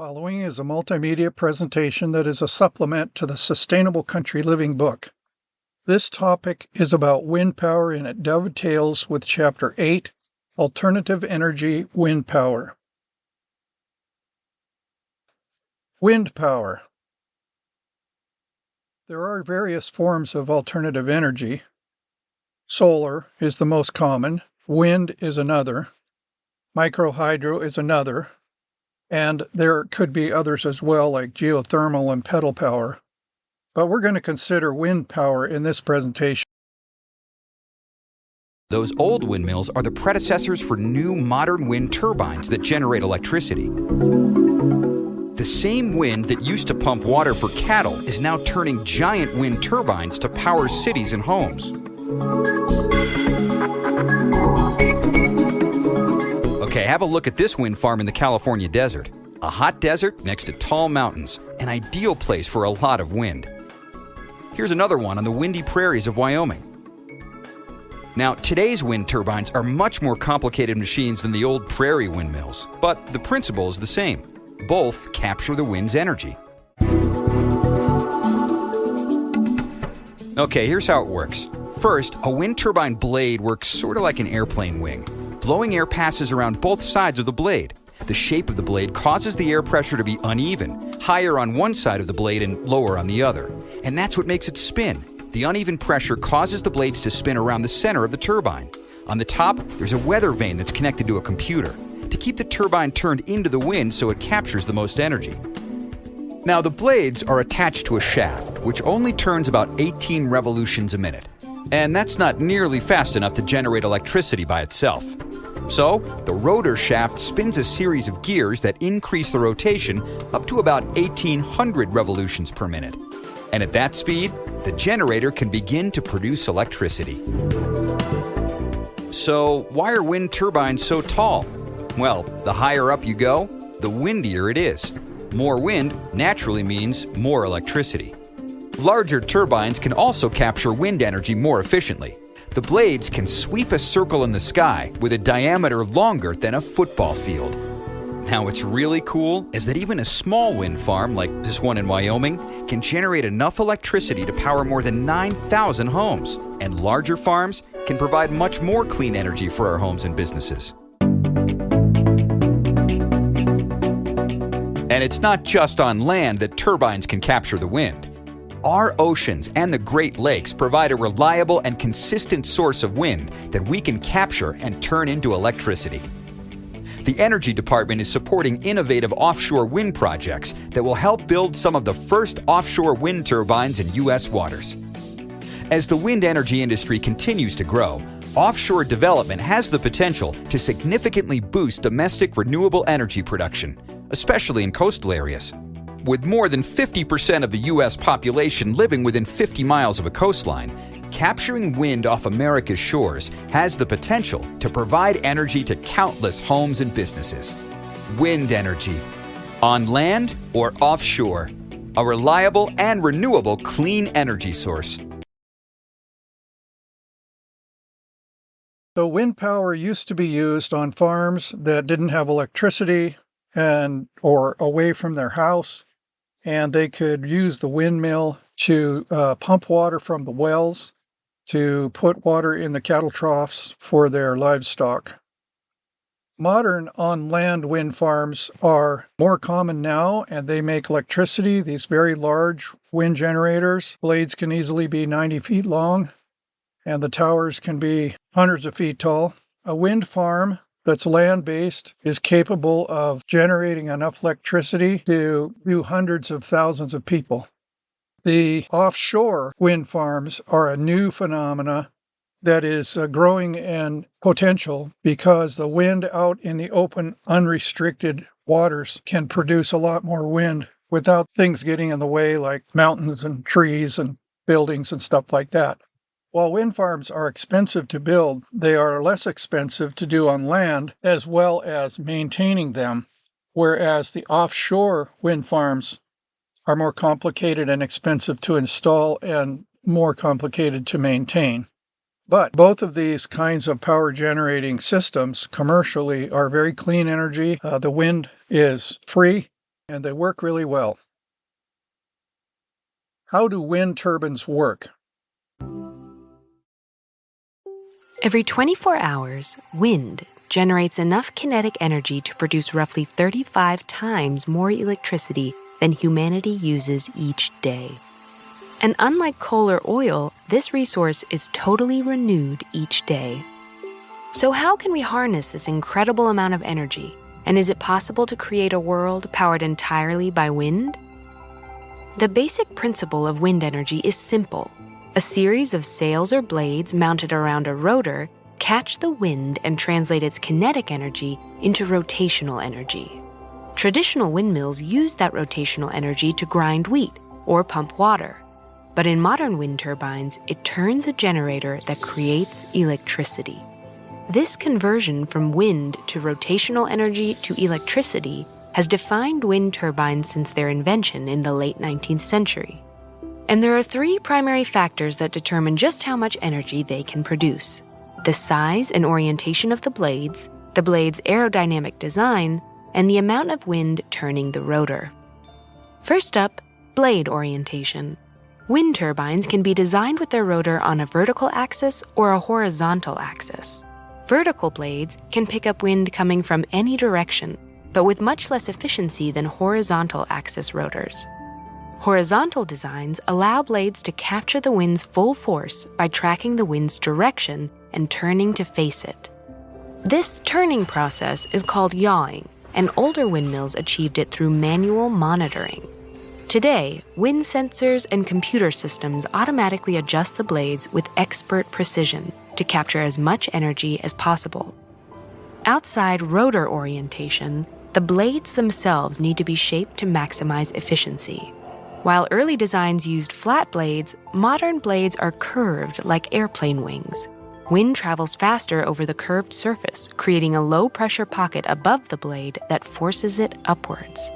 Following is a multimedia presentation that is a supplement to the Sustainable Country Living book. This topic is about wind power and it dovetails with Chapter 8, Alternative Energy Wind Power. Wind power. There are various forms of alternative energy. Solar is the most common, wind is another, microhydro is another, and there could be others as well, like geothermal and pedal power. But we're going to consider wind power in this presentation. Those old windmills are the predecessors for new modern wind turbines that generate electricity. The same wind that used to pump water for cattle is now turning giant wind turbines to power cities and homes. Okay, have a look at this wind farm in the California desert. A hot desert next to tall mountains, an ideal place for a lot of wind. Here's another one on the windy prairies of Wyoming. Now, today's wind turbines are much more complicated machines than the old prairie windmills, but the principle is the same. Both capture the wind's energy. Okay, here's how it works. First, a wind turbine blade works sort of like an airplane wing. Blowing air passes around both sides of the blade. The shape of the blade causes the air pressure to be uneven, higher on one side of the blade and lower on the other. And that's what makes it spin. The uneven pressure causes the blades to spin around the center of the turbine. On the top, there's a weather vane that's connected to a computer to keep the turbine turned into the wind so it captures the most energy. Now, the blades are attached to a shaft, which only turns about 18 revolutions a minute. And that's not nearly fast enough to generate electricity by itself. So, the rotor shaft spins a series of gears that increase the rotation up to about 1,800 revolutions per minute. And at that speed, the generator can begin to produce electricity. So, why are wind turbines so tall? Well, the higher up you go, the windier it is. More wind naturally means more electricity. Larger turbines can also capture wind energy more efficiently. The blades can sweep a circle in the sky with a diameter longer than a football field. Now, what's really cool is that even a small wind farm like this one in Wyoming can generate enough electricity to power more than 9,000 homes. And larger farms can provide much more clean energy for our homes and businesses. And it's not just on land that turbines can capture the wind. Our oceans and the Great Lakes provide a reliable and consistent source of wind that we can capture and turn into electricity. The Energy Department is supporting innovative offshore wind projects that will help build some of the first offshore wind turbines in U.S. waters. As the wind energy industry continues to grow, offshore development has the potential to significantly boost domestic renewable energy production, especially in coastal areas. With more than 50% of the U.S. population living within 50 miles of a coastline, capturing wind off America's shores has the potential to provide energy to countless homes and businesses. Wind energy, on land or offshore, a reliable and renewable clean energy source. So wind power used to be used on farms that didn't have electricity or away from their house. And they could use the windmill to pump water from the wells to put water in the cattle troughs for their livestock. Modern on-land wind farms are more common now, and they make electricity. These very large wind generators, blades can easily be 90 feet long, and the towers can be hundreds of feet tall. A wind farm that's land-based is capable of generating enough electricity to do hundreds of thousands of people. The offshore wind farms are a new phenomena that is growing in potential because the wind out in the open, unrestricted waters can produce a lot more wind without things getting in the way like mountains and trees and buildings and stuff like that. While wind farms are expensive to build, they are less expensive to do on land as well as maintaining them, whereas the offshore wind farms are more complicated and expensive to install and more complicated to maintain. But both of these kinds of power generating systems commercially are very clean energy. The wind is free and they work really well. How do wind turbines work? Every 24 hours, wind generates enough kinetic energy to produce roughly 35 times more electricity than humanity uses each day. And unlike coal or oil, this resource is totally renewed each day. So how can we harness this incredible amount of energy? And is it possible to create a world powered entirely by wind? The basic principle of wind energy is simple. A series of sails or blades mounted around a rotor catch the wind and translate its kinetic energy into rotational energy. Traditional windmills use that rotational energy to grind wheat or pump water. But in modern wind turbines, it turns a generator that creates electricity. This conversion from wind to rotational energy to electricity has defined wind turbines since their invention in the late 19th century. And there are three primary factors that determine just how much energy they can produce: the size and orientation of the blades aerodynamic design, and the amount of wind turning the rotor. First up, blade orientation. Wind turbines can be designed with their rotor on a vertical axis or a horizontal axis. Vertical blades can pick up wind coming from any direction, but with much less efficiency than horizontal axis rotors. Horizontal designs allow blades to capture the wind's full force by tracking the wind's direction and turning to face it. This turning process is called yawing, and older windmills achieved it through manual monitoring. Today, wind sensors and computer systems automatically adjust the blades with expert precision to capture as much energy as possible. Outside rotor orientation, the blades themselves need to be shaped to maximize efficiency. While early designs used flat blades, modern blades are curved like airplane wings. Wind travels faster over the curved surface, creating a low-pressure pocket above the blade that forces it upwards.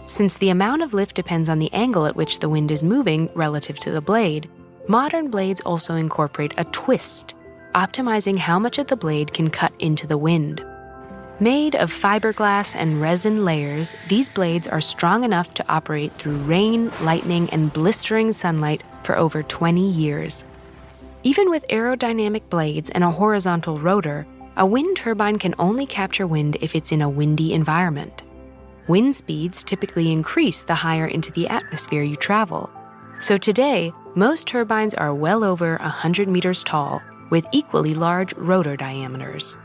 Since the amount of lift depends on the angle at which the wind is moving relative to the blade, modern blades also incorporate a twist, optimizing how much of the blade can cut into the wind. Made of fiberglass and resin layers, these blades are strong enough to operate through rain, lightning, and blistering sunlight for over 20 years. Even with aerodynamic blades and a horizontal rotor, a wind turbine can only capture wind if it's in a windy environment. Wind speeds typically increase the higher into the atmosphere you travel. So today, most turbines are well over 100 meters tall, with equally large rotor diameters.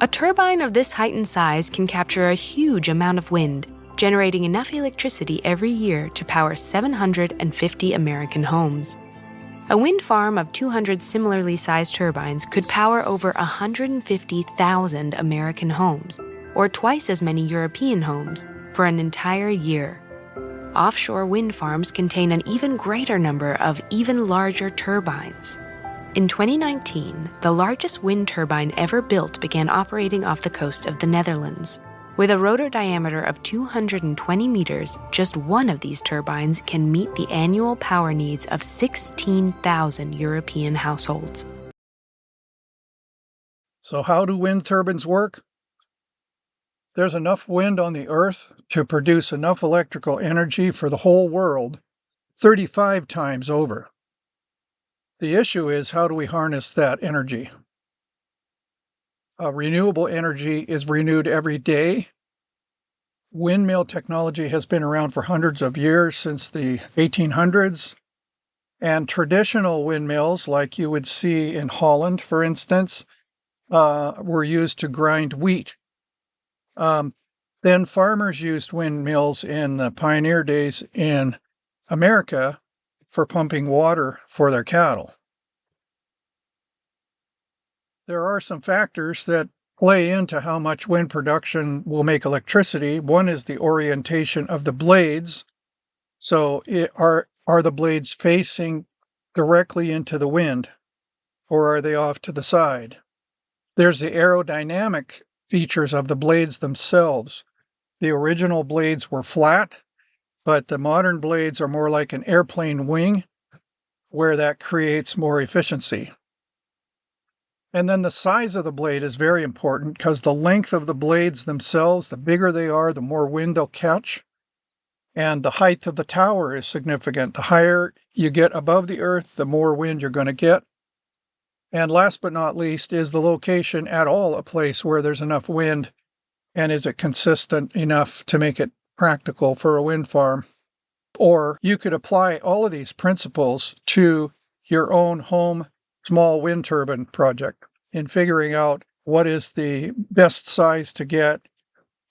A turbine of this height and size can capture a huge amount of wind, generating enough electricity every year to power 750 American homes. A wind farm of 200 similarly sized turbines could power over 150,000 American homes, or twice as many European homes, for an entire year. Offshore wind farms contain an even greater number of even larger turbines. In 2019, the largest wind turbine ever built began operating off the coast of the Netherlands. With a rotor diameter of 220 meters, just one of these turbines can meet the annual power needs of 16,000 European households. So how do wind turbines work? There's enough wind on the Earth to produce enough electrical energy for the whole world 35 times over. The issue is, how do we harness that energy? Renewable energy is renewed every day. Windmill technology has been around for hundreds of years, since the 1800s. And traditional windmills, like you would see in Holland, for instance, were used to grind wheat. Then farmers used windmills in the pioneer days in America for pumping water for their cattle. There are some factors that play into how much wind production will make electricity. One is the orientation of the blades. So are the blades facing directly into the wind, or are they off to the side? There's the aerodynamic features of the blades themselves. The original blades were flat, but the modern blades are more like an airplane wing, where that creates more efficiency. And then the size of the blade is very important, because the length of the blades themselves, the bigger they are, the more wind they'll catch. And the height of the tower is significant. The higher you get above the earth, the more wind you're going to get. And last but not least, is the location at all a place where there's enough wind, and is it consistent enough to make it practical for a wind farm? Or you could apply all of these principles to your own home small wind turbine project in figuring out what is the best size to get.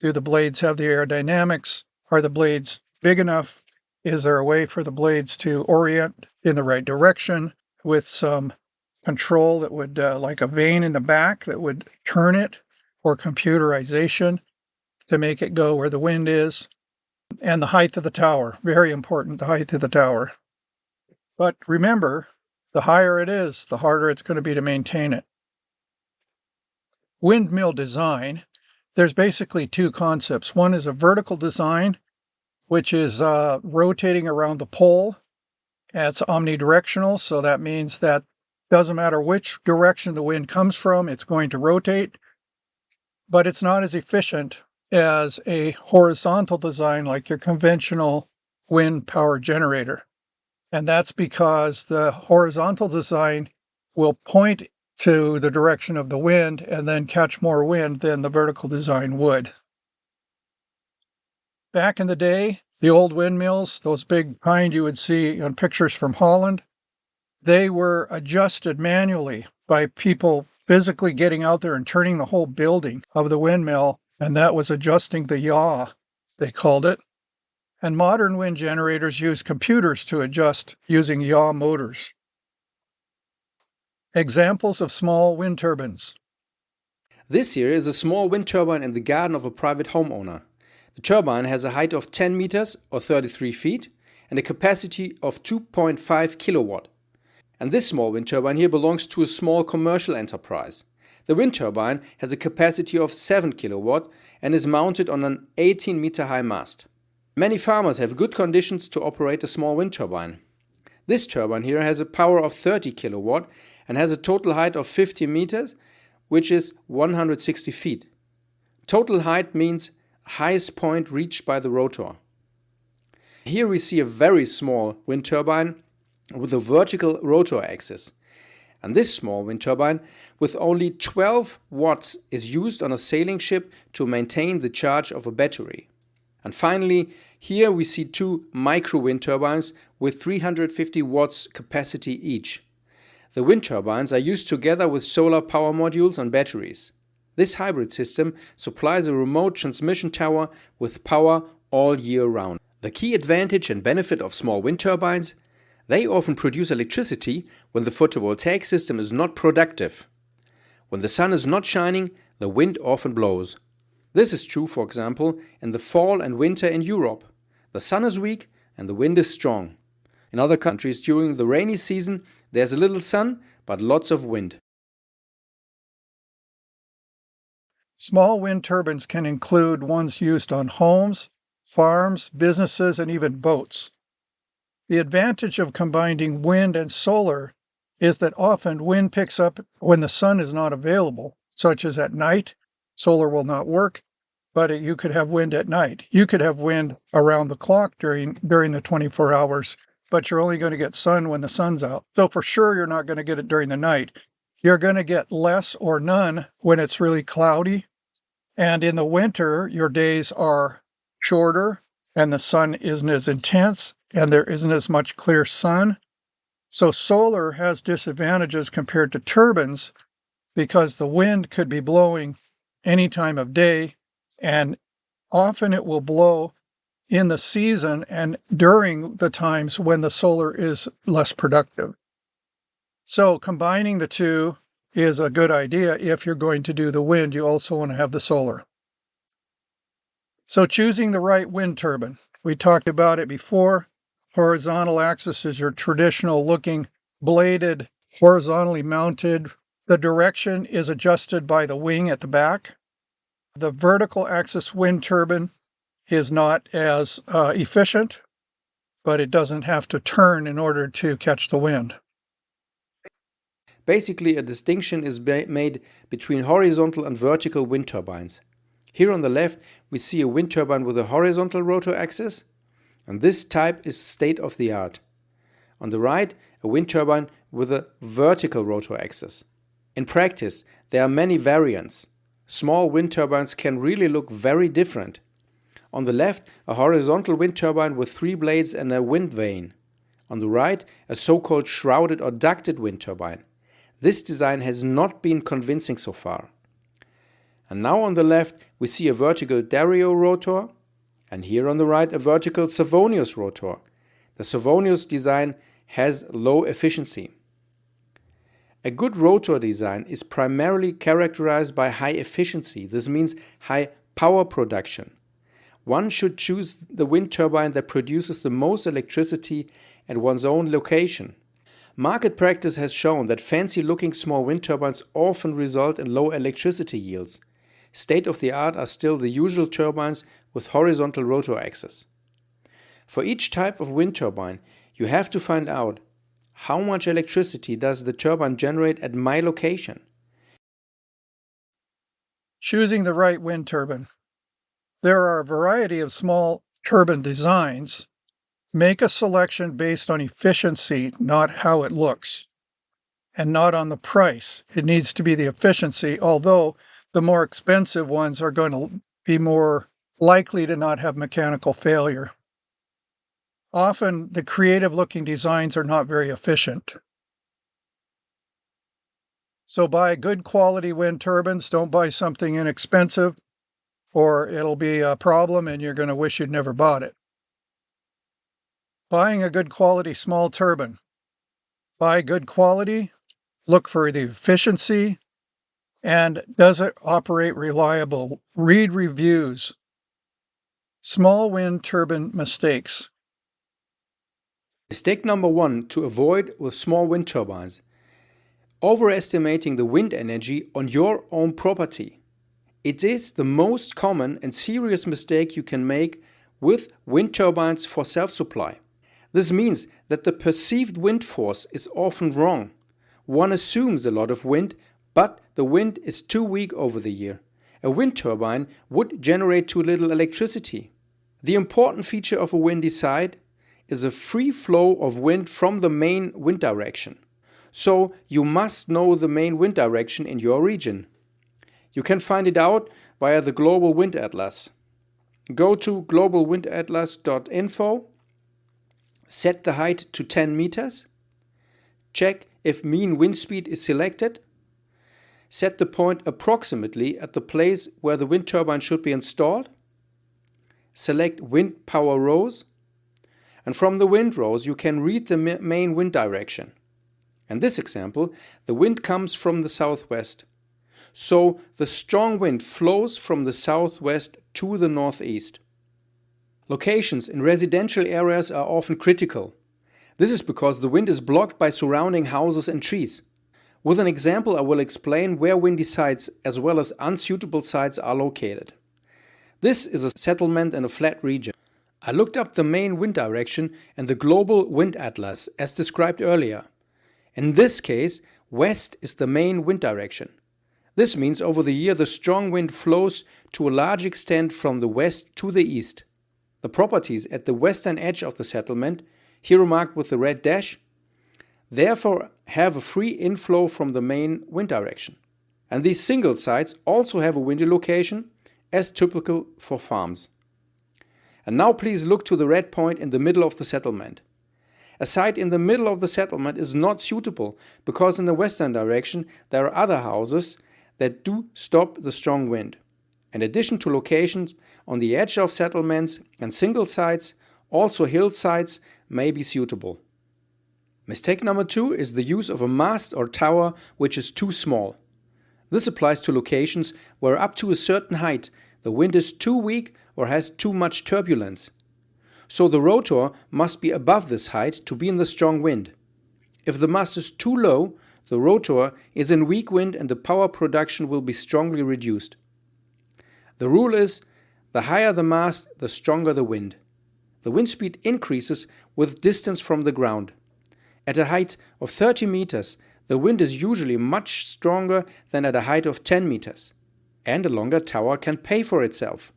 Do the blades have the aerodynamics? Are the blades big enough? Is there a way for the blades to orient in the right direction with some control that would, like a vane in the back, that would turn it, or computerization to make it go where the wind is? And the height of the tower, very important, the height of the tower. But remember, the higher it is, the harder it's going to be to maintain it. Windmill design, there's basically two concepts. One is a vertical design, which is rotating around the pole. It's omnidirectional, so that means that doesn't matter which direction the wind comes from, it's going to rotate. But it's not as efficient as a horizontal design like your conventional wind power generator. And that's because the horizontal design will point to the direction of the wind and then catch more wind than the vertical design would. Back in the day, the old windmills, those big kind you would see on pictures from Holland, they were adjusted manually by people physically getting out there and turning the whole building of the windmill, and that was adjusting the yaw, they called it. And modern wind generators use computers to adjust using yaw motors. Examples of small wind turbines. This here is a small wind turbine in the garden of a private homeowner. The turbine has a height of 10 meters or 33 feet and a capacity of 2.5 kilowatt. And this small wind turbine here belongs to a small commercial enterprise. The wind turbine has a capacity of 7 kilowatt and is mounted on an 18-meter high mast. Many farmers have good conditions to operate a small wind turbine. This turbine here has a power of 30 kilowatt and has a total height of 50 meters, which is 160 feet. Total height means highest point reached by the rotor. Here we see a very small wind turbine with a vertical rotor axis. And this small wind turbine with only 12 watts is used on a sailing ship to maintain the charge of a battery. And finally, here we see two micro wind turbines with 350 watts capacity each. The wind turbines are used together with solar power modules and batteries. This hybrid system supplies a remote transmission tower with power all year round. The key advantage and benefit of small wind turbines: they often produce electricity when the photovoltaic system is not productive. When the sun is not shining, the wind often blows. This is true, for example, in the fall and winter in Europe. The sun is weak and the wind is strong. In other countries during the rainy season, there's a little sun, but lots of wind. Small wind turbines can include ones used on homes, farms, businesses, and even boats. The advantage of combining wind and solar is that often wind picks up when the sun is not available, such as at night. Solar will not work, but you could have wind at night. You could have wind around the clock during the 24 hours, but you're only going to get sun when the sun's out. So for sure, you're not going to get it during the night. You're going to get less or none when it's really cloudy. And in the winter, your days are shorter and the sun isn't as intense and there isn't as much clear sun. So solar has disadvantages compared to turbines because the wind could be blowing any time of day, and often it will blow in the season and during the times when the solar is less productive. So combining the two is a good idea. If you're going to do the wind, you also want to have the solar. So choosing the right wind turbine. We talked about it before. Horizontal axis is your traditional looking bladed, horizontally mounted. The direction is adjusted by the wing at the back. The vertical axis wind turbine is not as efficient, but it doesn't have to turn in order to catch the wind. Basically, a distinction is made between horizontal and vertical wind turbines. Here on the left, we see a wind turbine with a horizontal rotor axis. And this type is state of the art. On the right, a wind turbine with a vertical rotor axis. In practice, there are many variants. Small wind turbines can really look very different. On the left, a horizontal wind turbine with 3 blades and a wind vane. On the right, a so-called shrouded or ducted wind turbine. This design has not been convincing so far. And now on the left, we see a vertical Dario rotor, and here on the right, a vertical Savonius rotor. The Savonius design has low efficiency. A good rotor design is primarily characterized by high efficiency. This means high power production. One should choose the wind turbine that produces the most electricity at one's own location. Market practice has shown that fancy-looking small wind turbines often result in low electricity yields. State-of-the-art are still the usual turbines with horizontal rotor axis. For each type of wind turbine, you have to find out how much electricity does the turbine generate at my location. Choosing the right wind turbine. There are a variety of small turbine designs. Make a selection based on efficiency, not how it looks, and not on the price. It needs to be the efficiency, although the more expensive ones are going to be more likely to not have mechanical failure. Often, the creative-looking designs are not very efficient. So buy good quality wind turbines. Don't buy something inexpensive, or it'll be a problem and you're going to wish you'd never bought it. Buying a good quality small turbine. Buy good quality, look for the efficiency, and does it operate reliable? Read reviews. Small wind turbine mistakes. Mistake number 1 to avoid with small wind turbines: overestimating the wind energy on your own property. It is the most common and serious mistake you can make with wind turbines for self-supply. This means that the perceived wind force is often wrong. One assumes a lot of wind, but the wind is too weak over the year. A wind turbine would generate too little electricity. The important feature of a windy side is a free flow of wind from the main wind direction. So you must know the main wind direction in your region. You can find it out via the Global Wind Atlas. Go to globalwindatlas.info, set the height to 10 meters, check if mean wind speed is selected, set the point approximately at the place where the wind turbine should be installed, select wind power rows, and from the wind rows you can read the main wind direction. In this example, the wind comes from the southwest. So the strong wind flows from the southwest to the northeast. Locations in residential areas are often critical. This is because the wind is blocked by surrounding houses and trees. With an example, I will explain where windy sites as well as unsuitable sites are located. This is a settlement in a flat region. I looked up the main wind direction in the Global Wind Atlas as described earlier. In this case, west is the main wind direction. This means over the year the strong wind flows to a large extent from the west to the east. The properties at the western edge of the settlement, here marked with the red dash, therefore have a free inflow from the main wind direction. And these single sites also have a windy location, as typical for farms. And now please look to the red point in the middle of the settlement. A site in the middle of the settlement is not suitable because in the western direction there are other houses that do stop the strong wind. In addition to locations on the edge of settlements and single sites, also hillsides may be suitable. Mistake number 2 is the use of a mast or tower which is too small. This applies to locations where up to a certain height the wind is too weak or has too much turbulence. So the rotor must be above this height to be in the strong wind. If the mast is too low, the rotor is in weak wind and the power production will be strongly reduced. The rule is, the higher the mast, the stronger the wind. The wind speed increases with distance from the ground. At a height of 30 meters, the wind is usually much stronger than at a height of 10 meters. And a longer tower can pay for itself.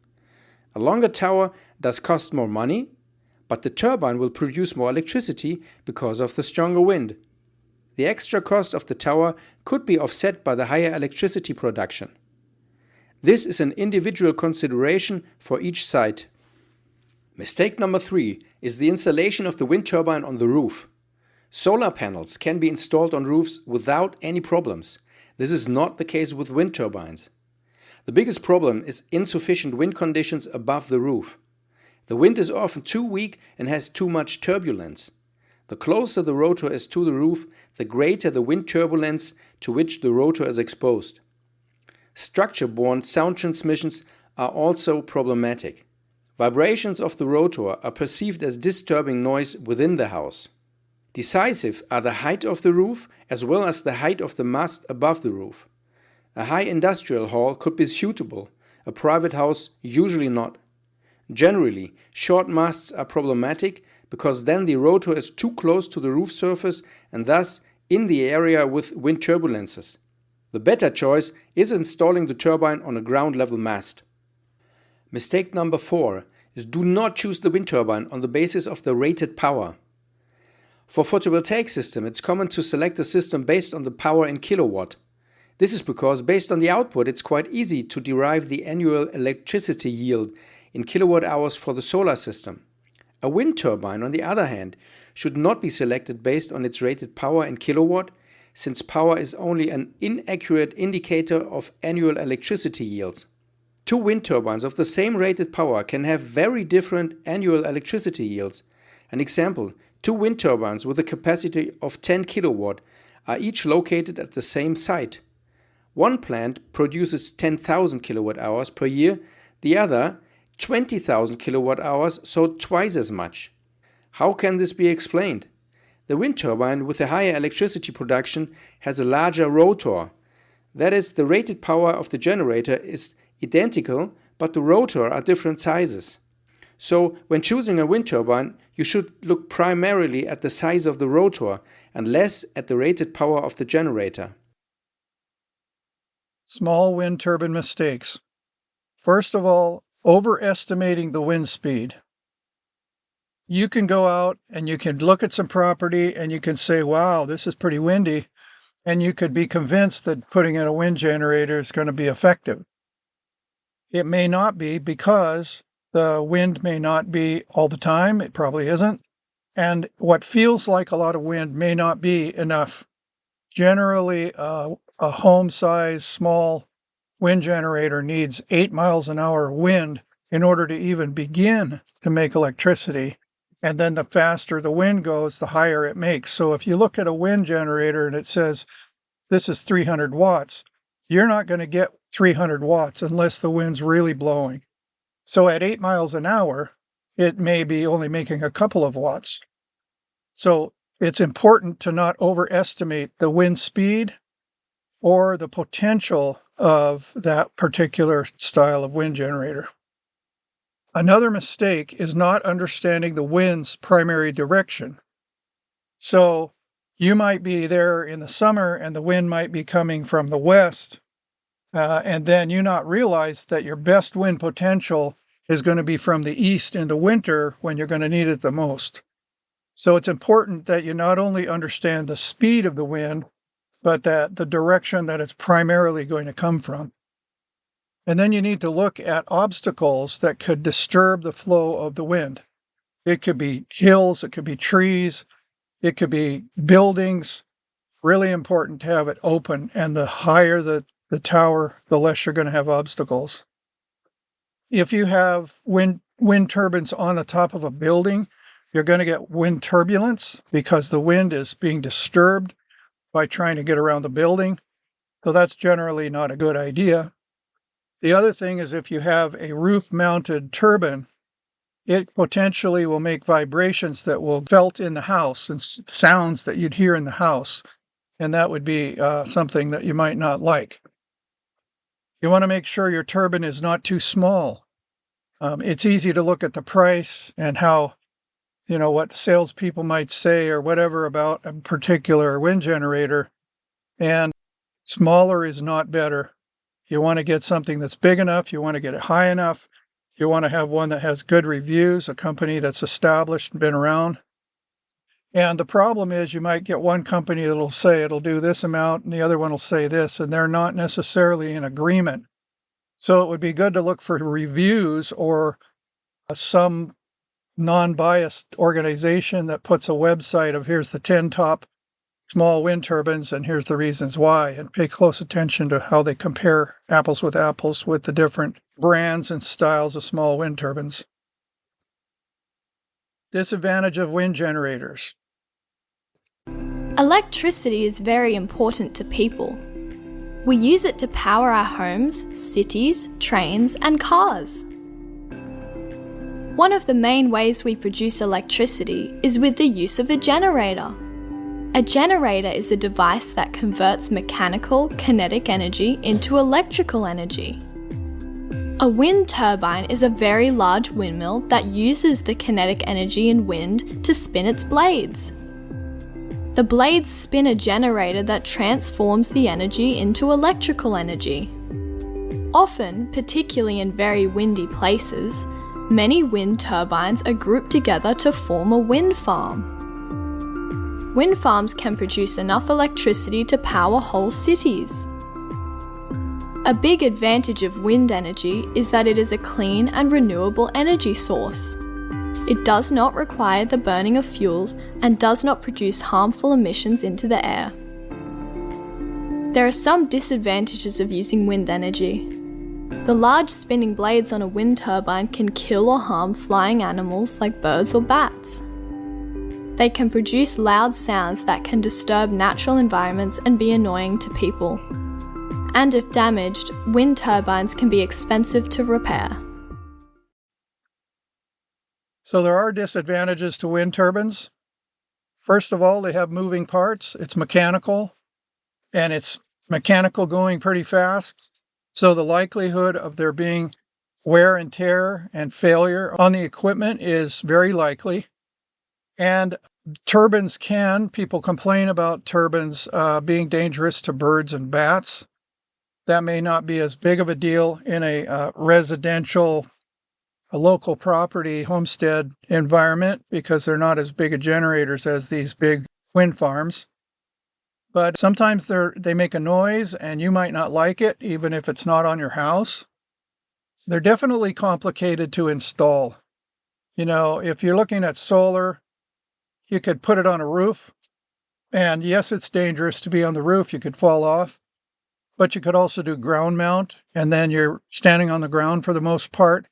A longer tower does cost more money, but the turbine will produce more electricity because of the stronger wind. The extra cost of the tower could be offset by the higher electricity production. This is an individual consideration for each site. Mistake number 3 is the installation of the wind turbine on the roof. Solar panels can be installed on roofs without any problems. This is not the case with wind turbines. The biggest problem is insufficient wind conditions above the roof. The wind is often too weak and has too much turbulence. The closer the rotor is to the roof, the greater the wind turbulence to which the rotor is exposed. Structure-borne sound transmissions are also problematic. Vibrations of the rotor are perceived as disturbing noise within the house. Decisive are the height of the roof as well as the height of the mast above the roof. A high industrial hall could be suitable, a private house usually not. Generally, short masts are problematic because then the rotor is too close to the roof surface and thus in the area with wind turbulences. The better choice is installing the turbine on a ground level mast. Mistake number 4 is do not choose the wind turbine on the basis of the rated power. For photovoltaic system, it's common to select a system based on the power in kilowatt. This is because based on the output, it's quite easy to derive the annual electricity yield in kilowatt hours for the solar system. A wind turbine, on the other hand, should not be selected based on its rated power in kilowatt, since power is only an inaccurate indicator of annual electricity yields. Two wind turbines of the same rated power can have very different annual electricity yields. An example: two wind turbines with a capacity of 10 kilowatt are each located at the same site. One plant produces 10,000 kilowatt hours per year, the other 20,000 kilowatt hours, so twice as much. How can this be explained? The wind turbine with a higher electricity production has a larger rotor. That is, the rated power of the generator is identical, but the rotor are different sizes. So, when choosing a wind turbine, you should look primarily at the size of the rotor and less at the rated power of the generator. Small wind turbine mistakes. First of all, overestimating the wind speed. You can go out and you can look at some property and you can say, wow, this is pretty windy. And you could be convinced that putting in a wind generator is going to be effective. It may not be because the wind may not be all the time. It probably isn't. And what feels like a lot of wind may not be enough. Generally, a home-size small wind generator needs 8 miles an hour wind in order to even begin to make electricity. And then the faster the wind goes, the higher it makes. So if you look at a wind generator and it says, this is 300 watts, you're not going to get 300 watts unless the wind's really blowing. So at 8 miles an hour, it may be only making a couple of watts. So it's important to not overestimate the wind speed or the potential of that particular style of wind generator. Another mistake is not understanding the wind's primary direction. So you might be there in the summer and the wind might be coming from the west, and then you not realize that your best wind potential is going to be from the east in the winter when you're going to need it the most. So it's important that you not only understand the speed of the wind, but that the direction that it's primarily going to come from. And then you need to look at obstacles that could disturb the flow of the wind. It could be hills, it could be trees, it could be buildings. Really important to have it open, and the higher the tower, the less you're going to have obstacles. If you have wind turbines on the top of a building, you're going to get wind turbulence because the wind is being disturbed by trying to get around the building. So that's generally not a good idea. The other thing is if you have a roof-mounted turbine, it potentially will make vibrations that will be felt in the house and sounds that you'd hear in the house. And that would be something that you might not like. You want to make sure your turbine is not too small. It's easy to look at the price and how, what salespeople might say or whatever about a particular wind generator, and smaller is not better. You want to get something that's big enough, you want to get it high enough, You want to have one that has good reviews, a company that's established and been around. And the problem is you might get one company that'll say it'll do this amount and the other one will say this, and they're not necessarily in agreement. So it would be good to look for reviews or some non-biased organization that puts a website of here's the 10 top small wind turbines and here's the reasons why, and pay close attention to how they compare apples with apples with the different brands and styles of small wind turbines. Disadvantage of wind generators. Electricity is very important to people. We use it to power our homes, cities, trains, and cars. One of the main ways we produce electricity is with the use of a generator. A generator is a device that converts mechanical, kinetic energy into electrical energy. A wind turbine is a very large windmill that uses the kinetic energy in wind to spin its blades. The blades spin a generator that transforms the energy into electrical energy. Often, particularly in very windy places, many wind turbines are grouped together to form a wind farm. Wind farms can produce enough electricity to power whole cities. A big advantage of wind energy is that it is a clean and renewable energy source. It does not require the burning of fuels and does not produce harmful emissions into the air. There are some disadvantages of using wind energy. The large spinning blades on a wind turbine can kill or harm flying animals like birds or bats. They can produce loud sounds that can disturb natural environments and be annoying to people. And if damaged, wind turbines can be expensive to repair. So there are disadvantages to wind turbines. First of all, they have moving parts. It's mechanical, and it's mechanical going pretty fast. So the likelihood of there being wear and tear and failure on the equipment is very likely. And people complain about turbines being dangerous to birds and bats. That may not be as big of a deal in a residential, a local property homestead environment because they're not as big a generators as these big wind farms. But sometimes they make a noise and you might not like it, even if it's not on your house. They're definitely complicated to install. You know, if you're looking at solar, you could put it on a roof. And yes, it's dangerous to be on the roof. You could fall off. But you could also do ground mount, and then you're standing on the ground for the most part.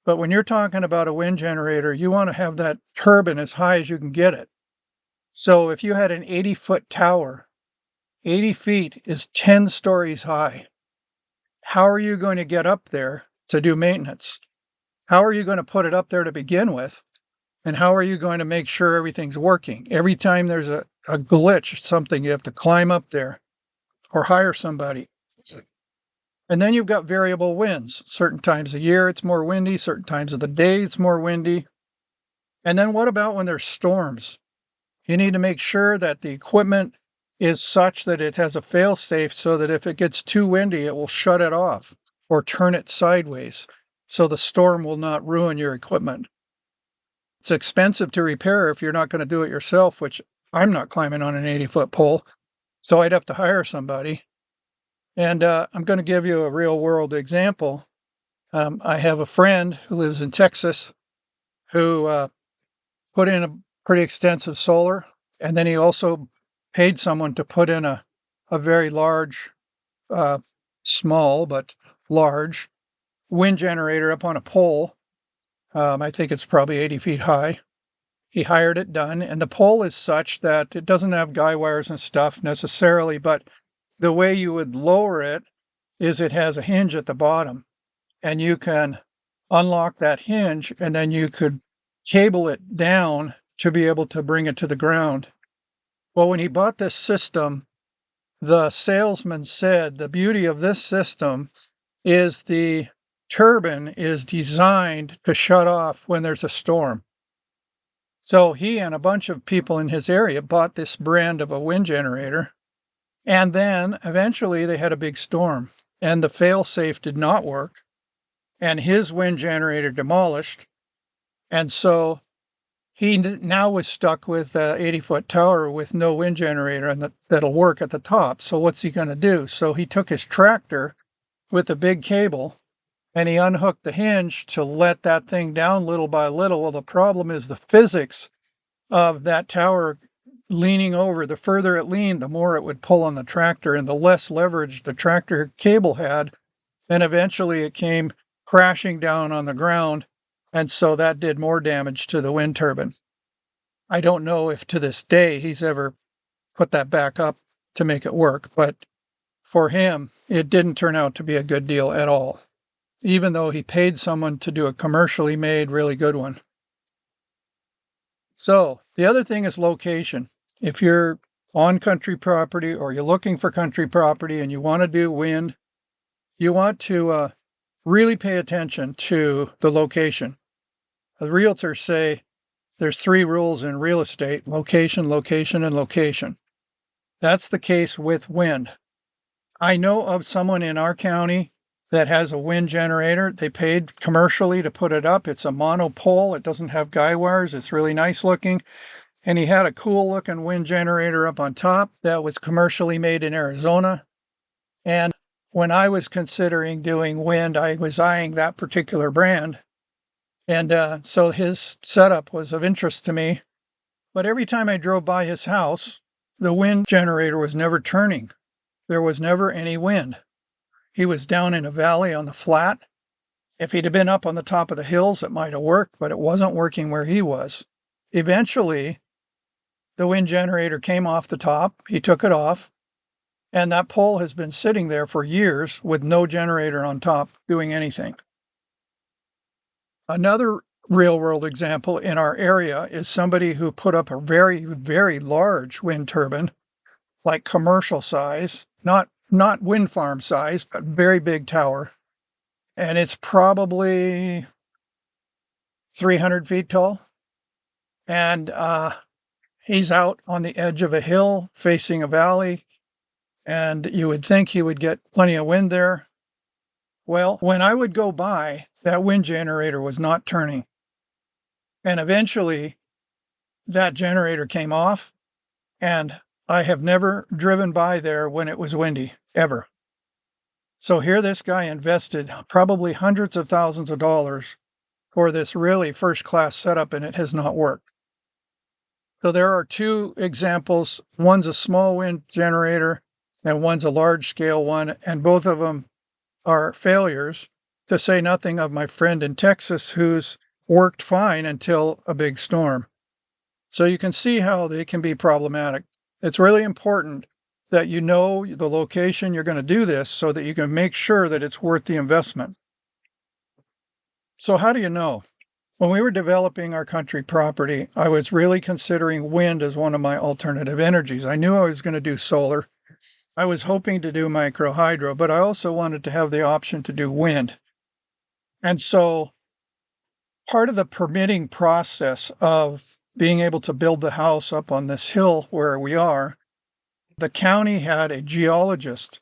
But when you're talking about a wind generator, you want to have that turbine as high as you can get it. So if you had an 80-foot tower, 80 feet is 10 stories high. How are you going to get up there to do maintenance? How are you going to put it up there to begin with? And how are you going to make sure everything's working? Every time there's a glitch, something, you have to climb up there or hire somebody. And then you've got variable winds. Certain times of the year it's more windy, certain times of the day it's more windy. And then what about when there's storms? You need to make sure that the equipment is such that it has a fail-safe so that if it gets too windy, it will shut it off or turn it sideways so the storm will not ruin your equipment. It's expensive to repair if you're not going to do it yourself, which I'm not climbing on an 80-foot pole, so I'd have to hire somebody. And I'm going to give you a real-world example. I have a friend who lives in Texas who put in a pretty extensive solar, and then he also paid someone to put in a very large, small but large wind generator up on a pole. I think it's probably 80 feet high. He hired it done, and the pole is such that it doesn't have guy wires and stuff necessarily, but the way you would lower it is it has a hinge at the bottom, and you can unlock that hinge, and then you could cable it down to be able to bring it to the ground. Well, when he bought this system, the salesman said the beauty of this system is the turbine is designed to shut off when there's a storm. So he and a bunch of people in his area bought this brand of a wind generator, and then eventually they had a big storm, and the fail-safe did not work. and his wind generator demolished. And so he now was stuck with an 80-foot tower with no wind generator and that'll work at the top. So what's he going to do? So he took his tractor with a big cable and he unhooked the hinge to let that thing down little by little. Well, the problem is the physics of that tower leaning over. The further it leaned, the more it would pull on the tractor and the less leverage the tractor cable had. And eventually it came crashing down on the ground. And so that did more damage to the wind turbine. I don't know if to this day he's ever put that back up to make it work, but for him, it didn't turn out to be a good deal at all, even though he paid someone to do a commercially made, really good one. So the other thing is location. If you're on country property or you're looking for country property and you want to do wind, you want to really pay attention to the location. The realtors say there's 3 rules in real estate: location, location, and location. That's the case with wind. I know of someone in our county that has a wind generator. They paid commercially to put it up. It's a monopole. It doesn't have guy wires. It's really nice looking. And he had a cool looking wind generator up on top that was commercially made in Arizona. And when I was considering doing wind, I was eyeing that particular brand. And so his setup was of interest to me. But every time I drove by his house, the wind generator was never turning. There was never any wind. He was down in a valley on the flat. If he'd have been up on the top of the hills, it might have worked, but it wasn't working where he was. Eventually, the wind generator came off the top. He took it off, and that pole has been sitting there for years with no generator on top doing anything. Another real-world example in our area is somebody who put up a very, very large wind turbine, like commercial size, not wind farm size, but very big tower. And it's probably 300 feet tall. And he's out on the edge of a hill facing a valley. And you would think he would get plenty of wind there. Well, when I would go by, that wind generator was not turning. And eventually, that generator came off, and I have never driven by there when it was windy, ever. So here this guy invested probably hundreds of thousands of dollars for this really first-class setup, and it has not worked. So there are 2 examples. One's a small wind generator, and one's a large-scale one, and both of them are failures, to say nothing of my friend in Texas who's worked fine until a big storm. So you can see how they can be problematic. It's really important that you know the location you're going to do this so that you can make sure that it's worth the investment. So how do you know? When we were developing our country property, I was really considering wind as one of my alternative energies. I knew I was going to do solar. I was hoping to do micro hydro, but I also wanted to have the option to do wind. And so part of the permitting process of being able to build the house up on this hill where we are, the county had a geologist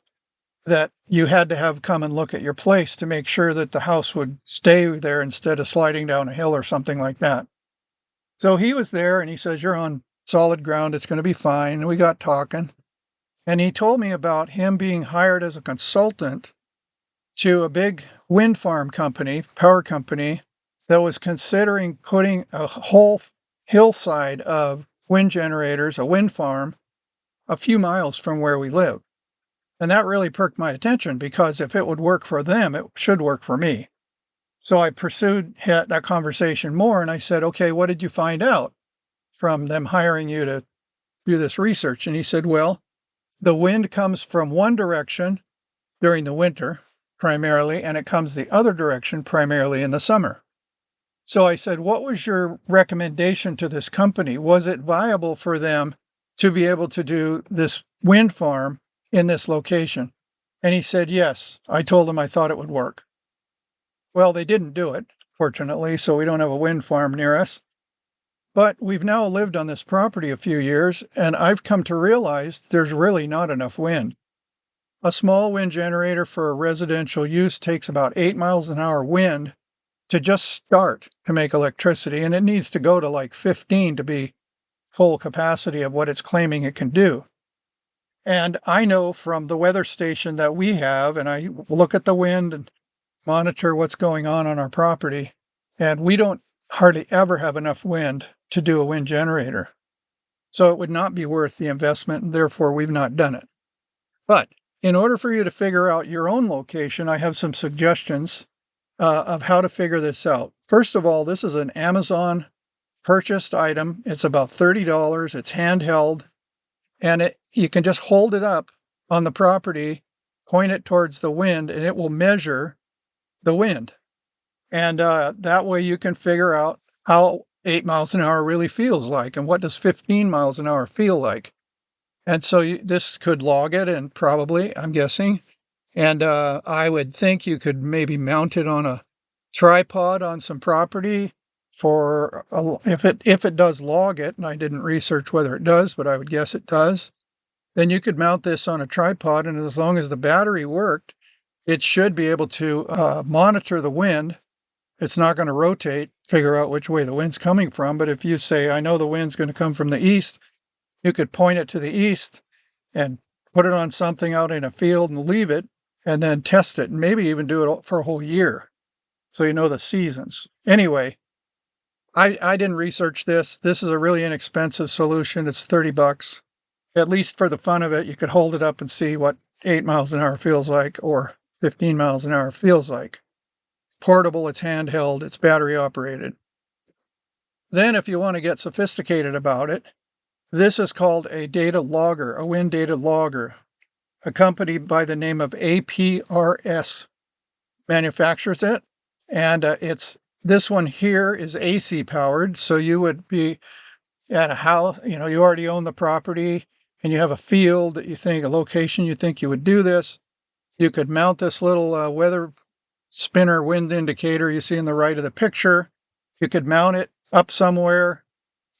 that you had to have come and look at your place to make sure that the house would stay there instead of sliding down a hill or something like that. So he was there and he says, "You're on solid ground. It's going to be fine." And we got talking. And he told me about him being hired as a consultant to a big wind farm company, power company, that was considering putting a whole hillside of wind generators, a wind farm, a few miles from where we live. And that really perked my attention because if it would work for them, it should work for me. So I pursued that conversation more and I said, "Okay, what did you find out from them hiring you to do this research?" And he said, "Well, the wind comes from one direction during the winter, primarily, and it comes the other direction primarily in the summer." So I said, "What was your recommendation to this company? Was it viable for them to be able to do this wind farm in this location?" And he said, "Yes." I told him I thought it would work. Well, they didn't do it, fortunately, so we don't have a wind farm near us. But we've now lived on this property a few years, and I've come to realize there's really not enough wind. A small wind generator for a residential use takes about 8 miles an hour wind to just start to make electricity, and it needs to go to like 15 to be full capacity of what it's claiming it can do. And I know from the weather station that we have, and I look at the wind and monitor what's going on our property, and we don't hardly ever have enough wind to do a wind generator. So it would not be worth the investment, and therefore we've not done it. But in order for you to figure out your own location, I have some suggestions of how to figure this out. First of all, this is an Amazon purchased item. It's about $30. It's handheld, and you can just hold it up on the property, point it towards the wind, and it will measure the wind. And that way you can figure out how 8 miles an hour really feels like, and what does 15 miles an hour feel like. And so this could log it, and probably, I'm guessing. And I would think you could maybe mount it on a tripod on some property for if it does log it, and I didn't research whether it does, but I would guess it does. Then you could mount this on a tripod, and as long as the battery worked, it should be able to monitor the wind. It's not going to rotate, figure out which way the wind's coming from. But if you say, I know the wind's going to come from the east, you could point it to the east and put it on something out in a field and leave it, and then test it, and maybe even do it for a whole year, so you know the seasons. Anyway, I didn't research this. This is a really inexpensive solution. It's $30. At least for the fun of it, you could hold it up and see what 8 miles an hour feels like, or 15 miles an hour feels like. Portable, it's handheld, it's battery operated. Then if you want to get sophisticated about it, this is called a data logger, a wind data logger. A company by the name of APRS manufactures it. And this one here is AC powered. So you would be at a house, you already own the property, and you have a field that you think, a location you think you would do this. You could mount this little weather spinner wind indicator you see in the right of the picture. You could mount it up somewhere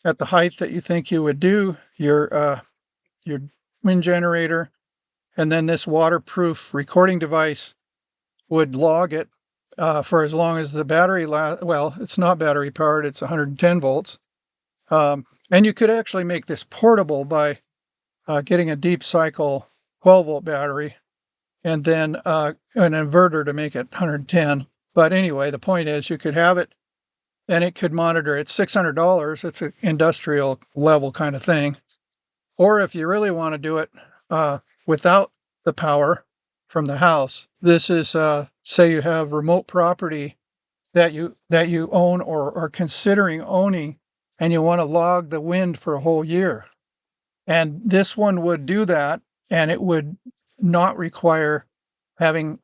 at the height that you think you would do your wind generator. And then this waterproof recording device would log it for as long as the battery well, it's not battery powered, it's 110 volts. And you could actually make this portable by getting a deep cycle 12-volt battery and then an inverter to make it 110. But anyway, the point is you could have it, and it could monitor. It's $600. It's an industrial level kind of thing. Or if you really want to do it without the power from the house, this is, say you have remote property that you own or are considering owning, and you want to log the wind for a whole year. And this one would do that, and it would not require having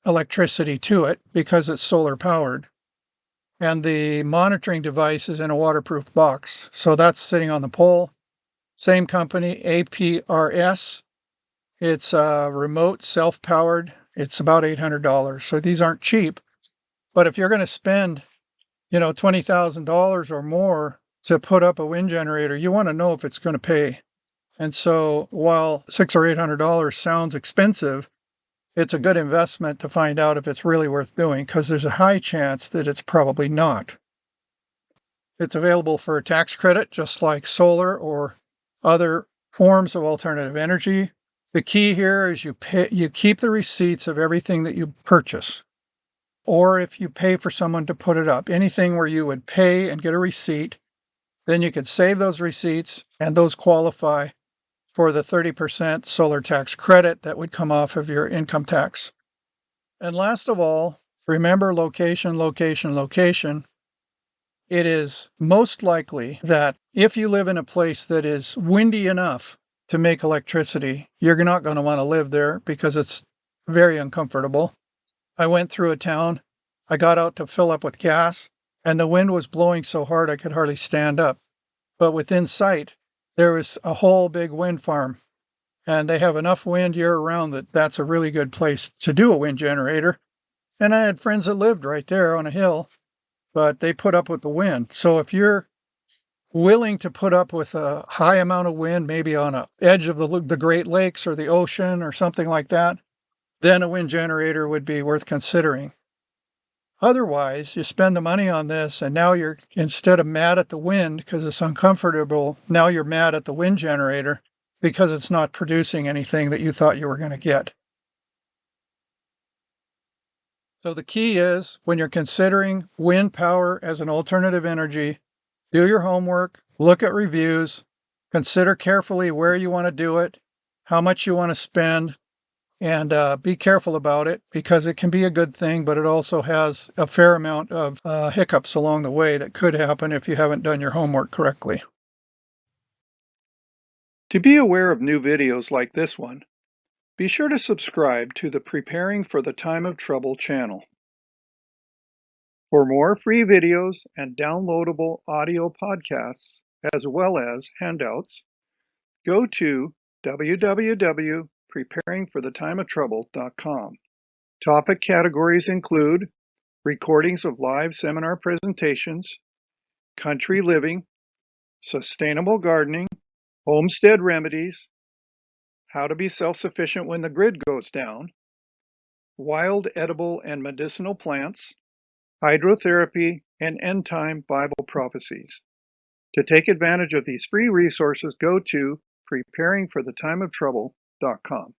electricity to it because it's solar powered. And the monitoring device is in a waterproof box. So that's sitting on the pole. Same company, APRS. It's remote, self-powered. It's about $800. So these aren't cheap. But if you're going to spend, $20,000 or more to put up a wind generator, you want to know if it's going to pay. And so while $600 or $800 sounds expensive, it's a good investment to find out if it's really worth doing, because there's a high chance that it's probably not. It's available for a tax credit, just like solar or other forms of alternative energy. The key here is you keep the receipts of everything that you purchase. Or if you pay for someone to put it up, anything where you would pay and get a receipt, then you could save those receipts, and those qualify for the 30% solar tax credit that would come off of your income tax. And last of all, remember location, location, location. It is most likely that if you live in a place that is windy enough to make electricity, you're not going to want to live there because it's very uncomfortable. I went through a town, I got out to fill up with gas, and the wind was blowing so hard I could hardly stand up. But within sight, there was a whole big wind farm, and they have enough wind year-round that that's a really good place to do a wind generator. And I had friends that lived right there on a hill, but they put up with the wind. So if you're willing to put up with a high amount of wind, maybe on a edge of the Great Lakes or the ocean or something like that, then a wind generator would be worth considering. Otherwise, you spend the money on this and now you're, instead of mad at the wind because it's uncomfortable, now you're mad at the wind generator because it's not producing anything that you thought you were going to get. So the key is, when you're considering wind power as an alternative energy, do your homework, look at reviews, consider carefully where you want to do it, how much you want to spend, and be careful about it, because it can be a good thing, but it also has a fair amount of hiccups along the way that could happen if you haven't done your homework correctly. To be aware of new videos like this one, be sure to subscribe to the Preparing for the Time of Trouble channel. For more free videos and downloadable audio podcasts, as well as handouts, go to www.preparingforthetimeoftrouble.com. Topic categories include recordings of live seminar presentations, country living, sustainable gardening, homestead remedies, how to be self-sufficient when the grid goes down, wild edible and medicinal plants, hydrotherapy, and end-time Bible prophecies. To take advantage of these free resources, go to preparingforthetimeoftrouble.com.